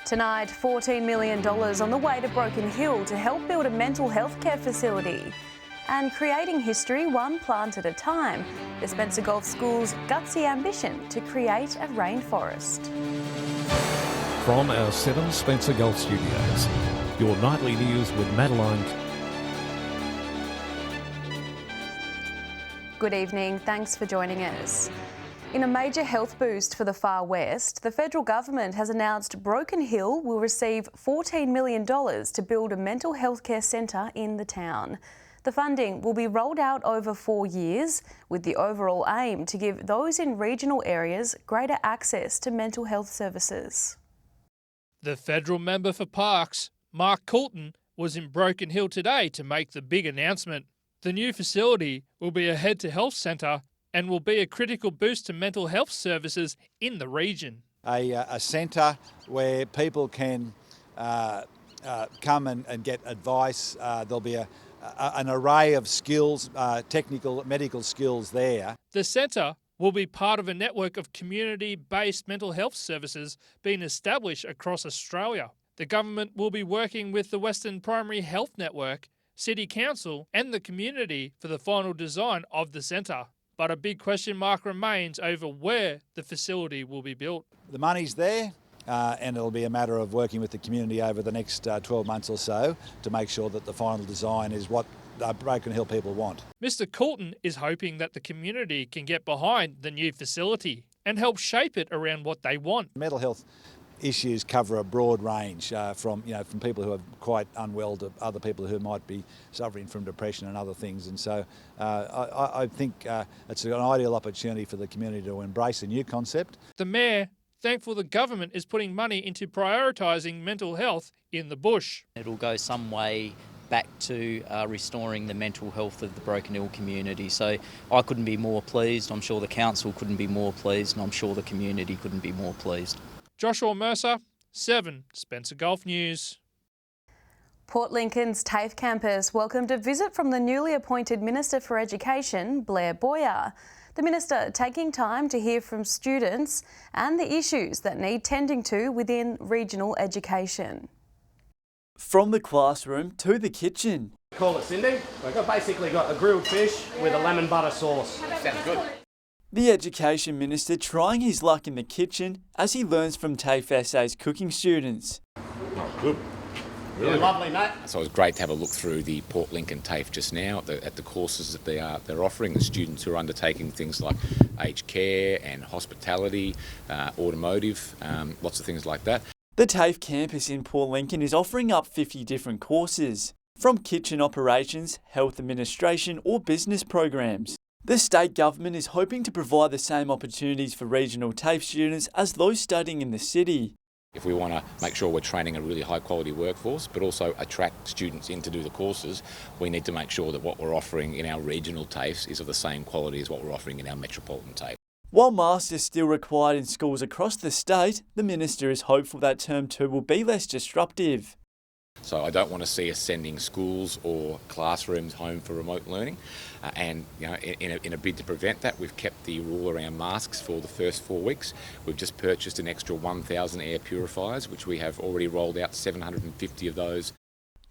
Tonight, $14 million on the way to Broken Hill to help build a mental health care facility. And creating history one plant at a time, the Spencer Gulf School's gutsy ambition to create a rainforest. From our 7 Spencer Gulf studios, your nightly news with Madeline. Good evening, thanks for joining us. In a major health boost for the Far West, the federal government has announced Broken Hill will receive $14 million to build a mental health care centre in the town. The funding will be rolled out over 4 years, with the overall aim to give those in regional areas greater access to mental health services. The federal member for Parks, Mark Coulton, was in Broken Hill today to make the big announcement. The new facility will be a head-to-health centre and will be a critical boost to mental health services in the region. A centre where people can come and get advice. There'll be an array of skills, technical, medical skills there. The centre will be part of a network of community-based mental health services being established across Australia. The government will be working with the Western Primary Health Network, City Council and the community for the final design of the centre. But a big question mark remains over where the facility will be built. The money's there and it'll be a matter of working with the community over the next 12 months or so to make sure that the final design is what Broken Hill people want. Mr. Coulton is hoping that the community can get behind the new facility and help shape it around what they want. Mental health issues cover a broad range from people who are quite unwell to other people who might be suffering from depression and other things. And so I think it's an ideal opportunity for the community to embrace a new concept. The Mayor, thankful the government is putting money into prioritising mental health in the bush. It'll go some way back to restoring the mental health of the Broken Hill community. So I couldn't be more pleased. I'm sure the council couldn't be more pleased, and I'm sure the community couldn't be more pleased. Joshua Mercer, 7 Spencer Gulf News. Port Lincoln's TAFE campus welcomed a visit from the newly appointed Minister for Education, Blair Boyer. The Minister taking time to hear from students and the issues that need tending to within regional education. From the classroom to the kitchen. Call it Cindy. We've basically got a grilled fish with a lemon butter sauce. Sounds good. The Education Minister trying his luck in the kitchen as he learns from TAFE SA's cooking students. Oh, good. Really lovely, mate. So it was great to have a look through the Port Lincoln TAFE just now at the courses that they're offering. The students who are undertaking things like aged care and hospitality, automotive, lots of things like that. The TAFE campus in Port Lincoln is offering up 50 different courses, from kitchen operations, health administration or business programs. The state government is hoping to provide the same opportunities for regional TAFE students as those studying in the city. If we want to make sure we're training a really high quality workforce, but also attract students in to do the courses, we need to make sure that what we're offering in our regional TAFEs is of the same quality as what we're offering in our metropolitan TAFE. While masks are still required in schools across the state, the Minister is hopeful that Term 2 will be less disruptive. So I don't want to see us sending schools or classrooms home for remote learning. And in a bid to prevent that, we've kept the rule around masks for the first 4 weeks. We've just purchased an extra 1,000 air purifiers, which we have already rolled out 750 of those.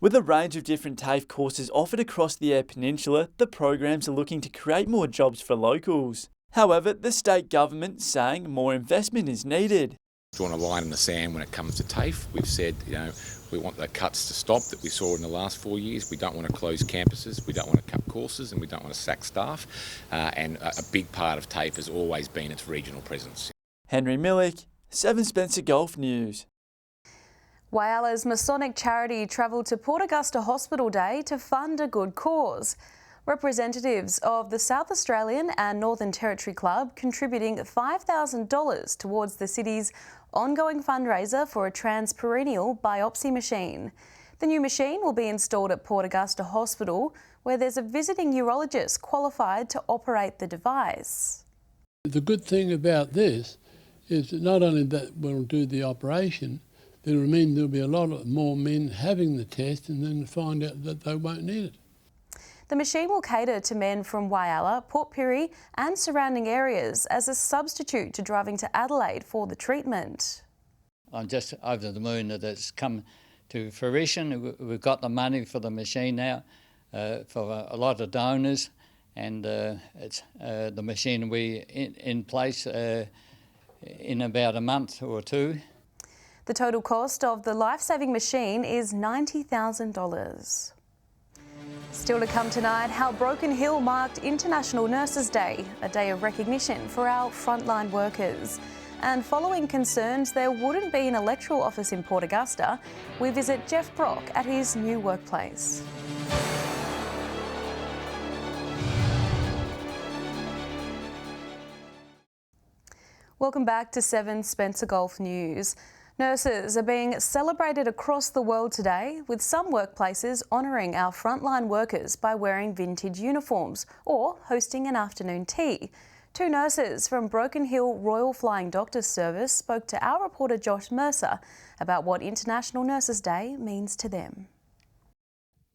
With a range of different TAFE courses offered across the Eyre Peninsula, the programs are looking to create more jobs for locals. However, the state government saying more investment is needed. Drawn a line in the sand when it comes to TAFE. We've said, we want the cuts to stop that we saw in the last 4 years. We don't want to close campuses, we don't want to cut courses, and we don't want to sack staff. And a big part of TAFE has always been its regional presence. Henry Millick, 7 Spencer Gulf News. Whyala's Masonic charity travelled to Port Augusta Hospital Day to fund a good cause. Representatives of the South Australian and Northern Territory Club contributing $5,000 towards the city's ongoing fundraiser for a transperineal biopsy machine. The new machine will be installed at Port Augusta Hospital, where there's a visiting urologist qualified to operate the device. The good thing about this is that not only that we'll do the operation, then it'll mean there'll be a lot more men having the test and then find out that they won't need it. The machine will cater to men from Whyalla, Port Pirie and surrounding areas as a substitute to driving to Adelaide for the treatment. I'm just over the moon that it's come to fruition. We've got the money for the machine now, for a lot of donors, and it's the machine will be in place in about a month or two. The total cost of the life-saving machine is $90,000. Still to come tonight, how Broken Hill marked International Nurses Day, a day of recognition for our frontline workers. And following concerns there wouldn't be an electoral office in Port Augusta, we visit Jeff Brock at his new workplace. Welcome back to 7 Spencer Golf News. Nurses are being celebrated across the world today, with some workplaces honouring our frontline workers by wearing vintage uniforms or hosting an afternoon tea. 2 nurses from Broken Hill Royal Flying Doctors Service spoke to our reporter Josh Mercer about what International Nurses Day means to them.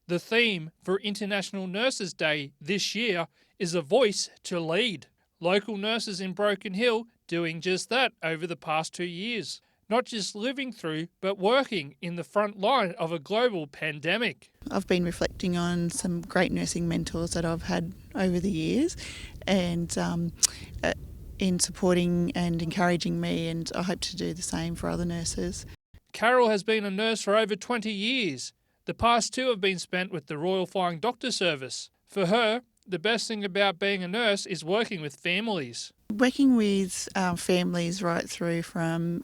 The theme for International Nurses Day this year is a voice to lead. Local nurses in Broken Hill doing just that over the past 2 years. Not just living through, but working in the front line of a global pandemic. I've been reflecting on some great nursing mentors that I've had over the years, and in supporting and encouraging me, and I hope to do the same for other nurses. Carol has been a nurse for over 20 years. The past 2 have been spent with the Royal Flying Doctor Service. For her, the best thing about being a nurse is working with families. Working with families right through from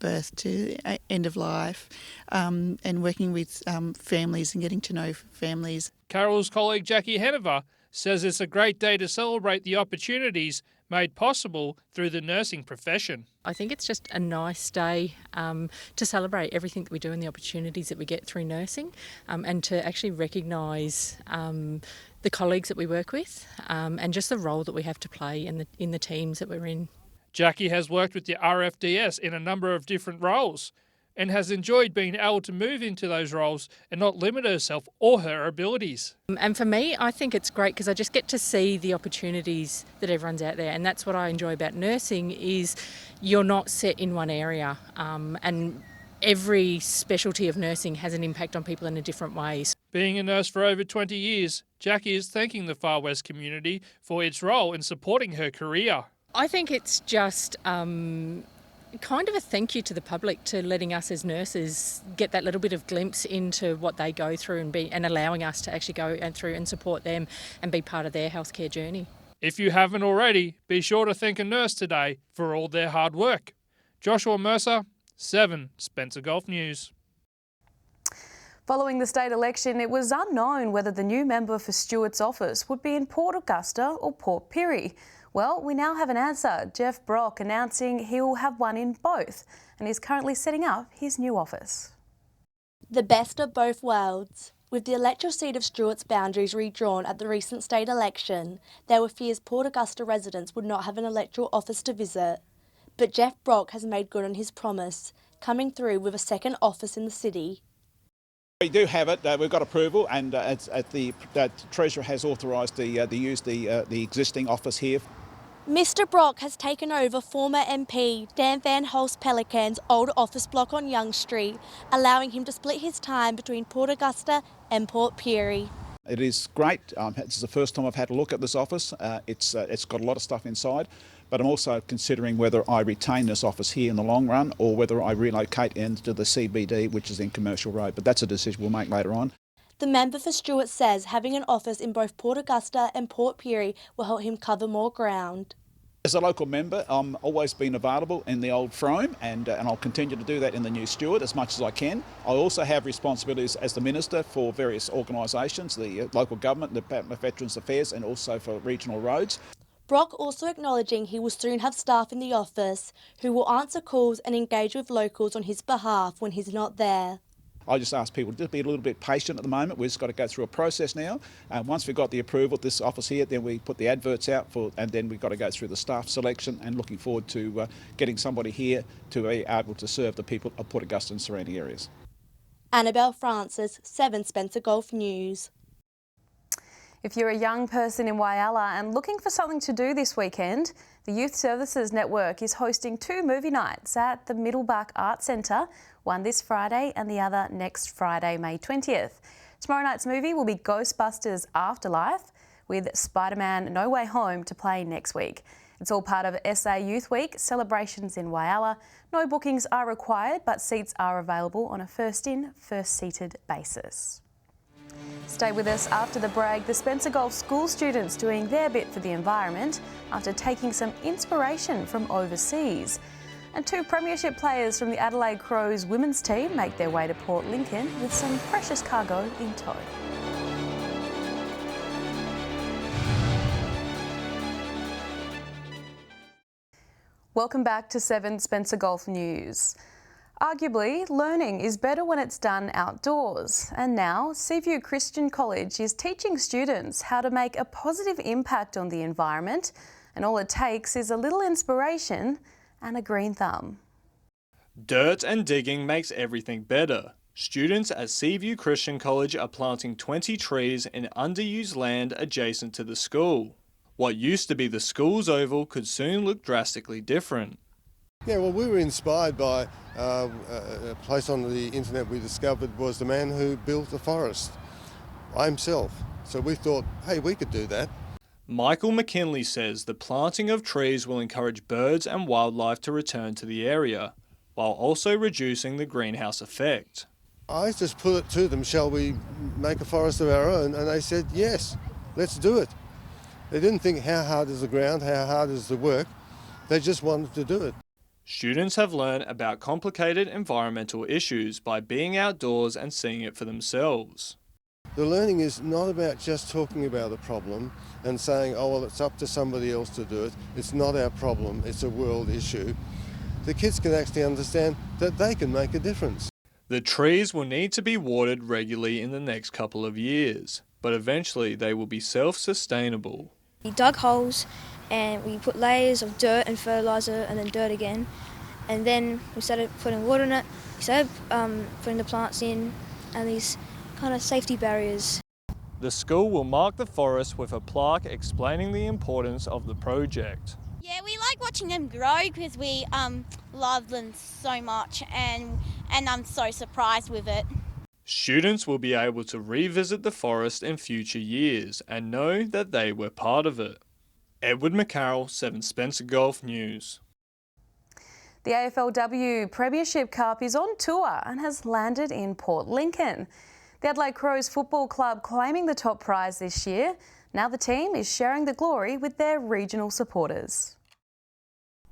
birth to end of life, and working with families and getting to know families. Carol's colleague Jackie Hanover says it's a great day to celebrate the opportunities made possible through the nursing profession. I think it's just a nice day to celebrate everything that we do and the opportunities that we get through nursing, and to actually recognise the colleagues that we work with, and just the role that we have to play in the teams that we're in. Jackie has worked with the RFDS in a number of different roles and has enjoyed being able to move into those roles and not limit herself or her abilities. And for me, I think it's great because I just get to see the opportunities that everyone's out there, and that's what I enjoy about nursing is you're not set in one area, and every specialty of nursing has an impact on people in a different ways. Being a nurse for over 20 years, Jackie is thanking the Far West community for its role in supporting her career. I think it's just kind of a thank you to the public to letting us as nurses get that little bit of glimpse into what they go through and allowing us to actually go through and support them and be part of their healthcare journey. If you haven't already, be sure to thank a nurse today for all their hard work. Joshua Mercer, 7 Spencer Golf News. Following the state election, it was unknown whether the new member for Stewart's office would be in Port Augusta or Port Pirie. Well, we now have an answer. Jeff Brock announcing he'll have one in both, and is currently setting up his new office. The best of both worlds. With the electoral seat of Stewart's boundaries redrawn at the recent state election, there were fears Port Augusta residents would not have an electoral office to visit. But Jeff Brock has made good on his promise, coming through with a second office in the city. We do have it. We've got approval, and the Treasurer has authorised the use the existing office here. Mr Brock has taken over former MP Dan Van Hulst Pelican's old office block on Young Street, allowing him to split his time between Port Augusta and Port Pirie. It is great. It's the first time I've had a look at this office. It's got a lot of stuff inside, but I'm also considering whether I retain this office here in the long run or whether I relocate into the CBD, which is in Commercial Road. But that's a decision we'll make later on. The member for Stewart says having an office in both Port Augusta and Port Pirie will help him cover more ground. As a local member, I'm always been available in the old Frome, and I'll continue to do that in the new Stewart as much as I can. I also have responsibilities as the Minister for various organisations, the local government, the Department of Veterans Affairs, and also for regional roads. Brock also acknowledging he will soon have staff in the office who will answer calls and engage with locals on his behalf when he's not there. I just ask people to just be a little bit patient at the moment. We've just got to go through a process now. Once we've got the approval of this office here, then we put the adverts out and then we've got to go through the staff selection, and looking forward to getting somebody here to be able to serve the people of Port Augusta and surrounding areas. Annabelle Francis, 7 Spencer Golf News. If you're a young person in Whyalla and looking for something to do this weekend, the Youth Services Network is hosting 2 movie nights at the Middlebuck Arts Centre, one this Friday and the other next Friday, May 20th. Tomorrow night's movie will be Ghostbusters Afterlife, with Spider-Man No Way Home to play next week. It's all part of SA Youth Week celebrations in Whyalla. No bookings are required, but seats are available on a first-in, first-seated basis. Stay with us after the break. The Spencer Gulf school students doing their bit for the environment after taking some inspiration from overseas. And 2 premiership players from the Adelaide Crows women's team make their way to Port Lincoln with some precious cargo in tow. Welcome back to 7 Spencer Gulf News. Arguably, learning is better when it's done outdoors, and now Seaview Christian College is teaching students how to make a positive impact on the environment, and all it takes is a little inspiration and a green thumb. Dirt and digging makes everything better. Students at Seaview Christian College are planting 20 trees in underused land adjacent to the school. What used to be the school's oval could soon look drastically different. Yeah, well, we were inspired by a place on the internet we discovered was the man who built the forest by himself. So we thought, hey, we could do that. Michael McKinley says the planting of trees will encourage birds and wildlife to return to the area, while also reducing the greenhouse effect. I just put it to them, shall we make a forest of our own? And they said, yes, let's do it. They didn't think how hard is the ground, how hard is the work. They just wanted to do it. Students have learned about complicated environmental issues by being outdoors and seeing it for themselves. The learning is not about just talking about a problem and saying, oh, well, it's up to somebody else to do it. It's not our problem, it's a world issue. The kids can actually understand that they can make a difference. The trees will need to be watered regularly in the next couple of years, but eventually they will be self-sustainable. We dug holes and we put layers of dirt and fertiliser and then dirt again, and then we started putting water in it. We started putting the plants in and these kind of safety barriers. The school will mark the forest with a plaque explaining the importance of the project. Yeah, we like watching them grow because we love them so much, and I'm so surprised with it. Students will be able to revisit the forest in future years and know that they were part of it. Edward McCarroll, 7 Spencer Gulf News. The AFLW Premiership Cup is on tour and has landed in Port Lincoln. The Adelaide Crows Football Club claiming the top prize this year. Now the team is sharing the glory with their regional supporters.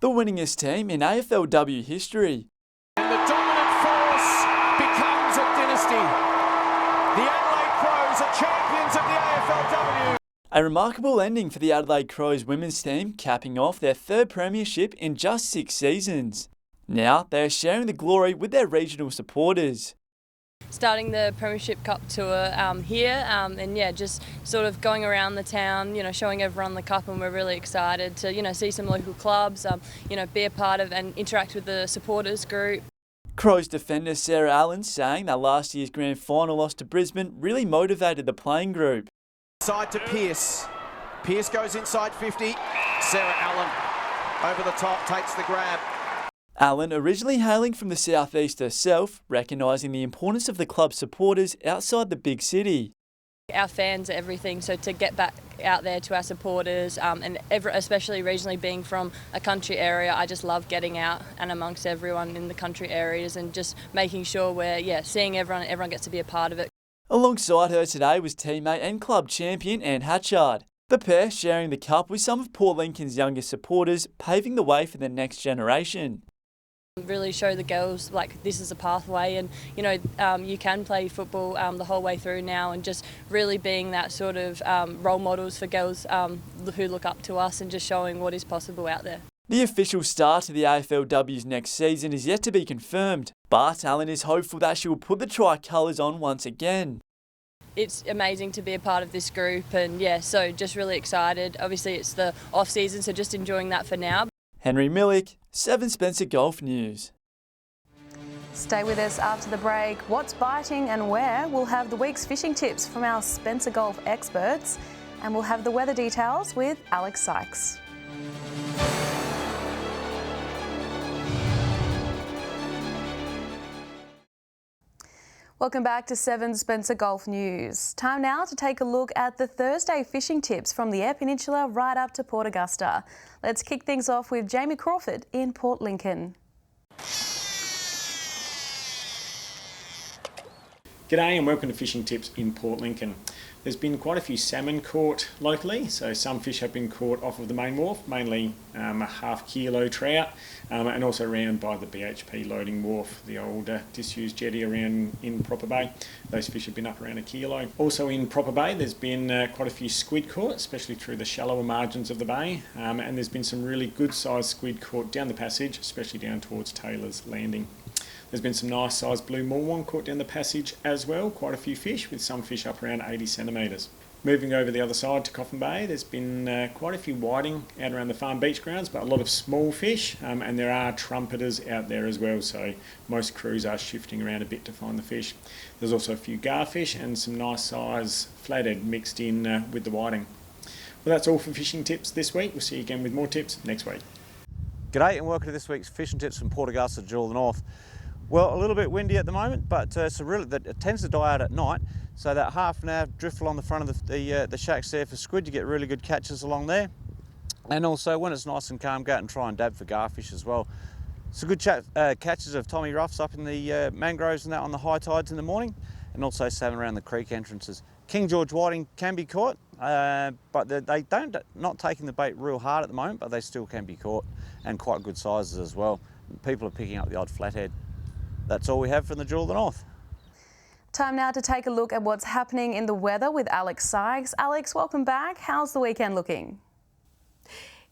The winningest team in AFLW history. And the dominant force becomes a dynasty. The Adelaide Crows are champions of the AFLW. A remarkable ending for the Adelaide Crows women's team, capping off their 3rd premiership in just 6 seasons. Now they are sharing the glory with their regional supporters. Starting the Premiership Cup tour here, and yeah, just sort of going around the town, showing everyone the cup, and we're really excited to, see some local clubs, be a part of and interact with the supporters group. Crows defender Sarah Allen saying that last year's grand final loss to Brisbane really motivated the playing group. Side to Pearce. Pearce goes inside 50. Sarah Allen over the top takes the grab. Allen, originally hailing from the southeast herself, recognising the importance of the club's supporters outside the big city. Our fans are everything, so to get back out there to our supporters, and especially regionally being from a country area, I just love getting out and amongst everyone in the country areas and just making sure we're seeing everyone gets to be a part of it. Alongside her today was teammate and club champion Anne Hatchard. The pair sharing the cup with some of Port Lincoln's youngest supporters, paving the way for the next generation. Really show the girls this is a pathway, and you can play football the whole way through now, and just really being that sort of role models for girls who look up to us and just showing what is possible out there. The official start to the AFLW's next season is yet to be confirmed, but Allen is hopeful that she will put the tricolours on once again. It's amazing to be a part of this group, and so just really excited. Obviously it's the off season, so just enjoying that for now. Henry Millick, 7 Spencer Gulf News. Stay with us after the break. What's biting and where? We'll have the week's fishing tips from our Spencer Gulf experts. And we'll have the weather details with Alex Sykes. Welcome back to 7 Spencer Golf News. Time now to take a look at the Thursday fishing tips from the Eyre Peninsula right up to Port Augusta. Let's kick things off with Jamie Crawford in Port Lincoln. G'day and welcome to Fishing Tips in Port Lincoln. There's been quite a few salmon caught locally, so some fish have been caught off of the main wharf, mainly a half-kilo trout, and also around by the BHP loading wharf, the old disused jetty around in Proper Bay. Those fish have been up around a kilo. Also in Proper Bay there's been quite a few squid caught, especially through the shallower margins of the bay, and there's been some really good sized squid caught down the passage, especially down towards Taylor's Landing. There's been some nice sized blue morwong caught down the passage as well, quite a few fish, with some fish up around 80 centimetres. Moving over the other side to Coffin Bay, there's been quite a few whiting out around the farm beach grounds, but a lot of small fish, and there are trumpeters out there as well, so most crews are shifting around a bit to find the fish. There's also a few garfish and some nice size flathead mixed in with the whiting. Well, that's all for fishing tips this week. We'll see you again with more tips next week. G'day and welcome to this week's fishing tips from Port Augusta, Jewel of the North. Well, a little bit windy at the moment, but it tends to die out at night. So that half an hour drift along the front of the shacks there for squid, you get really good catches along there. And also when it's nice and calm, go out and try and dab for garfish as well. Some good catches of Tommy Ruffs up in the mangroves and that on the high tides in the morning, and also salmon around the creek entrances. King George whiting can be caught, but they not taking the bait real hard at the moment, but they still can be caught, and quite good sizes as well. People are picking up the odd flathead. That's all we have from the Jewel of the North. Time now to take a look at what's happening in the weather with Alex Sykes. Alex, welcome back. How's the weekend looking?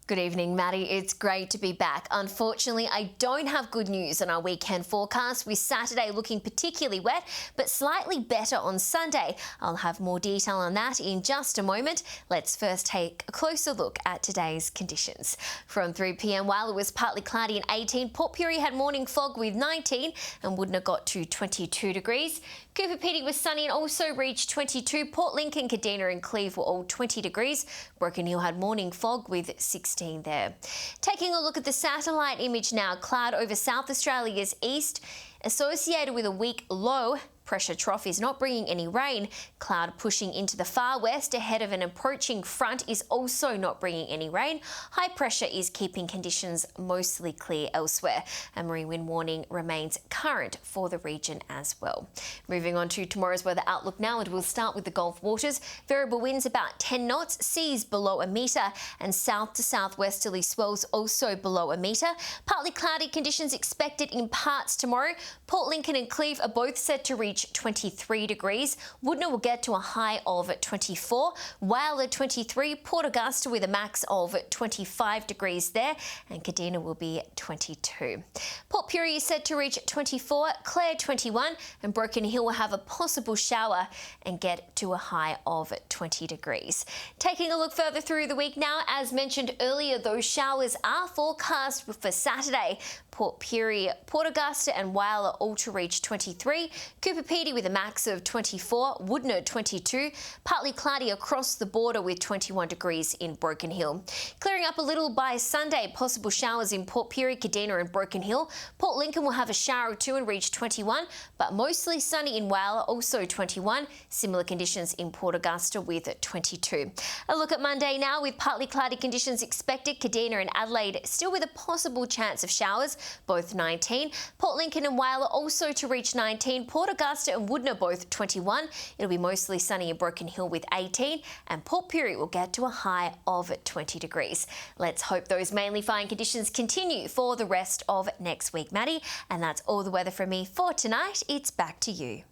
Good evening, Maddie. It's great to be back. Unfortunately, I don't have good news on our weekend forecast, with Saturday looking particularly wet, but slightly better on Sunday. I'll have more detail on that in just a moment. Let's first take a closer look at today's conditions. From 3 p.m, while it was partly cloudy and 18, Port Pirie had morning fog with 19, and Woodner got to 22 degrees. Cooper Pedy was sunny and also reached 22. Port Lincoln, Kadina and Cleve were all 20 degrees. Broken Hill had morning fog with 16 there. Taking a look at the satellite image now, cloud over South Australia's east, associated with a weak low. Pressure trough is not bringing any rain. Cloud pushing into the far west ahead of an approaching front is also not bringing any rain. High pressure is keeping conditions mostly clear elsewhere. A marine wind warning remains current for the region as well. Moving on to tomorrow's weather outlook now, and we'll start with the Gulf waters. Variable winds about 10 knots, seas below a metre, and south to southwesterly swells also below a metre. Partly cloudy conditions expected in parts tomorrow. Port Lincoln and Cleve are both set to reach 23 degrees. Woodner will get to a high of 24, while at 23, Port Augusta with a max of 25 degrees there, and Kadina will be 22. Port Pirie is set to reach 24, Clare 21, and Broken Hill will have a possible shower and get to a high of 20 degrees. Taking a look further through the week now, as mentioned earlier, those showers are forecast for Saturday. Port Pirie, Port Augusta and Whyalla all to reach 23. Cooper Pedy with a max of 24, Woodner 22, partly cloudy across the border with 21 degrees in Broken Hill. Clearing up a little by Sunday, possible showers in Port Pirie, Kadina and Broken Hill. Port Lincoln will have a shower or two and reach 21, but mostly sunny in Whyalla, also 21. Similar conditions in Port Augusta with 22. A look at Monday now, with partly cloudy conditions expected. Kadina and Adelaide still with a possible chance of showers, both 19. Port Lincoln and Whyalla also to reach 19. Port Augusta and Woodner both 21. It'll be mostly sunny in Broken Hill with 18, and Port Pirie will get to a high of 20 degrees. Let's hope those mainly fine conditions continue for the rest of next week, Maddie. And that's all the weather from me for tonight. It's back to you.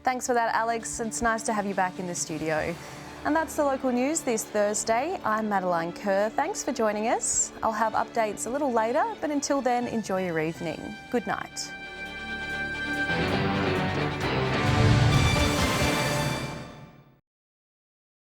Thanks for that, Alex. It's nice to have you back in the studio. And that's the local news this Thursday. I'm Madeline Kerr. Thanks for joining us. I'll have updates a little later, but until then, enjoy your evening. Good night.